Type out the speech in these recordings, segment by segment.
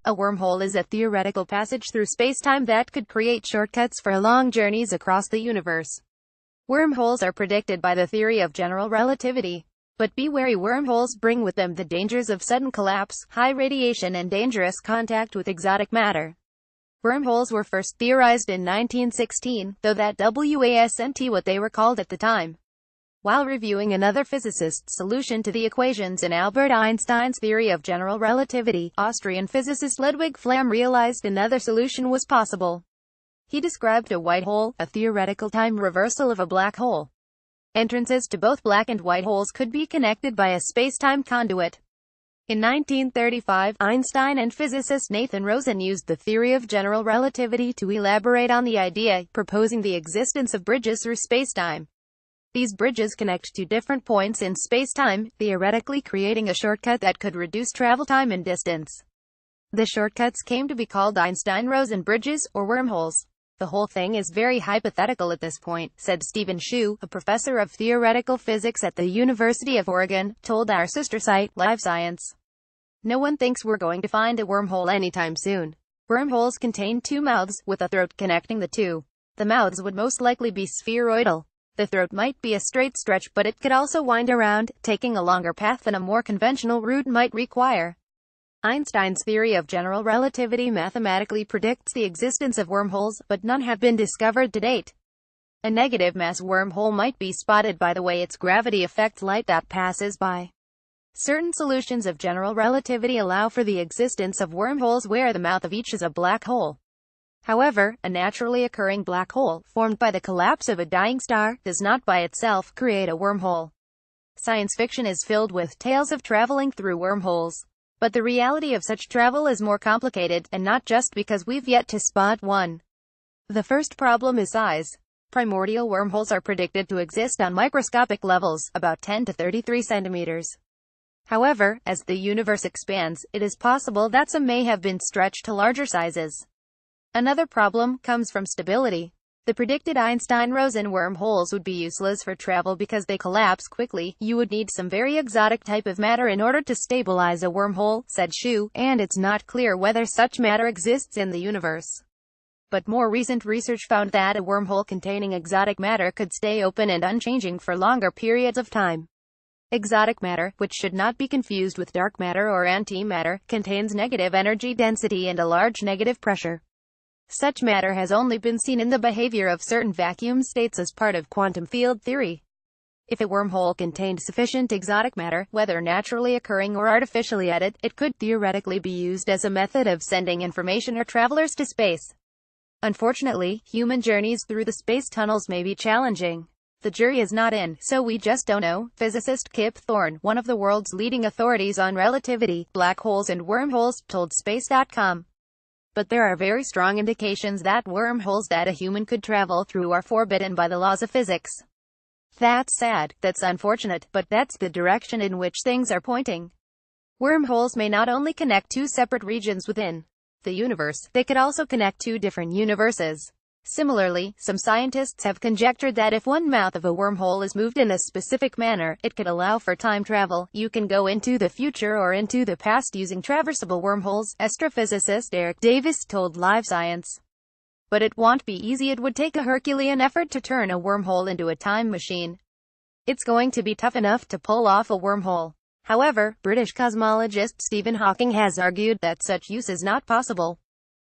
A wormhole is a theoretical passage through spacetime that could create shortcuts for long journeys across the universe. Wormholes are predicted by the theory of general relativity. But be wary, wormholes bring with them the dangers of sudden collapse, high radiation and dangerous contact with exotic matter. Wormholes were first theorized in 1916, though that wasn't what they were called at the time. While reviewing another physicist's solution to the equations in Albert Einstein's theory of general relativity, Austrian physicist Ludwig Flamm realized another solution was possible. He described a white hole, a theoretical time reversal of a black hole. Entrances to both black and white holes could be connected by a space-time conduit. In 1935, Einstein and physicist Nathan Rosen used the theory of general relativity to elaborate on the idea, proposing the existence of bridges through spacetime. These bridges connect to different points in spacetime, theoretically creating a shortcut that could reduce travel time and distance. The shortcuts came to be called Einstein-Rosen bridges, or wormholes. The whole thing is very hypothetical at this point, said Stephen Hsu, a professor of theoretical physics at the University of Oregon, told our sister site, Live Science. No one thinks we're going to find a wormhole anytime soon. Wormholes contain two mouths, with a throat connecting the two. The mouths would most likely be spheroidal. The throat might be a straight stretch, but it could also wind around, taking a longer path than a more conventional route might require. Einstein's theory of general relativity mathematically predicts the existence of wormholes, but none have been discovered to date. A negative mass wormhole might be spotted by the way its gravity affects light that passes by. Certain solutions of general relativity allow for the existence of wormholes where the mouth of each is a black hole. However, a naturally occurring black hole, formed by the collapse of a dying star, does not by itself create a wormhole. Science fiction is filled with tales of traveling through wormholes. But the reality of such travel is more complicated, and not just because we've yet to spot one. The first problem is size. Primordial wormholes are predicted to exist on microscopic levels, about 10 to 33 centimeters. However, as the universe expands, it is possible that some may have been stretched to larger sizes. Another problem comes from stability. The predicted Einstein-Rosen wormholes would be useless for travel because they collapse quickly. You would need some very exotic type of matter in order to stabilize a wormhole, said Hsu, and it's not clear whether such matter exists in the universe. But more recent research found that a wormhole containing exotic matter could stay open and unchanging for longer periods of time. Exotic matter, which should not be confused with dark matter or antimatter, contains negative energy density and a large negative pressure. Such matter has only been seen in the behavior of certain vacuum states as part of quantum field theory. If a wormhole contained sufficient exotic matter, whether naturally occurring or artificially added, it could theoretically be used as a method of sending information or travelers to space. Unfortunately, human journeys through the space tunnels may be challenging. The jury is not in, so we just don't know. Physicist Kip Thorne, one of the world's leading authorities on relativity, black holes and wormholes, told Space.com. But there are very strong indications that wormholes that a human could travel through are forbidden by the laws of physics. That's sad, that's unfortunate, but that's the direction in which things are pointing. Wormholes may not only connect two separate regions within the universe, they could also connect two different universes. Similarly, some scientists have conjectured that if one mouth of a wormhole is moved in a specific manner, it could allow for time travel. You can go into the future or into the past using traversable wormholes, astrophysicist Eric Davis told Live Science. But it won't be easy. It would take a Herculean effort to turn a wormhole into a time machine. It's going to be tough enough to pull off a wormhole. However, British cosmologist Stephen Hawking has argued that such use is not possible.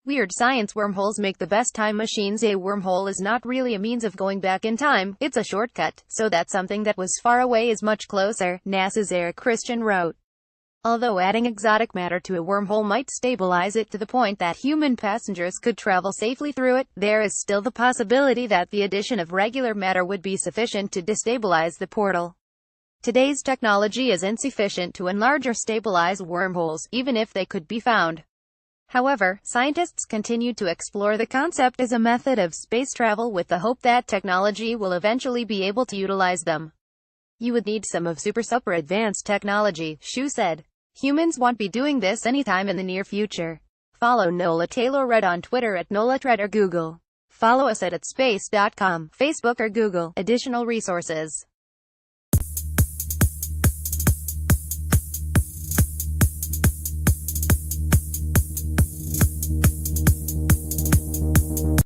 Weird science. Wormholes make the best time machines. A wormhole is not really a means of going back in time, it's a shortcut, so that something that was far away is much closer, NASA's Eric Christian wrote. Although adding exotic matter to a wormhole might stabilize it to the point that human passengers could travel safely through it, there is still the possibility that the addition of regular matter would be sufficient to destabilize the portal. Today's technology is insufficient to enlarge or stabilize wormholes, even if they could be found. However, scientists continue to explore the concept as a method of space travel with the hope that technology will eventually be able to utilize them. You would need some of super advanced technology, Hsu said. Humans won't be doing this anytime in the near future. Follow Nola Taylor-Red on Twitter at NolaTred or Google. Follow us at space.com, Facebook or Google. Additional resources.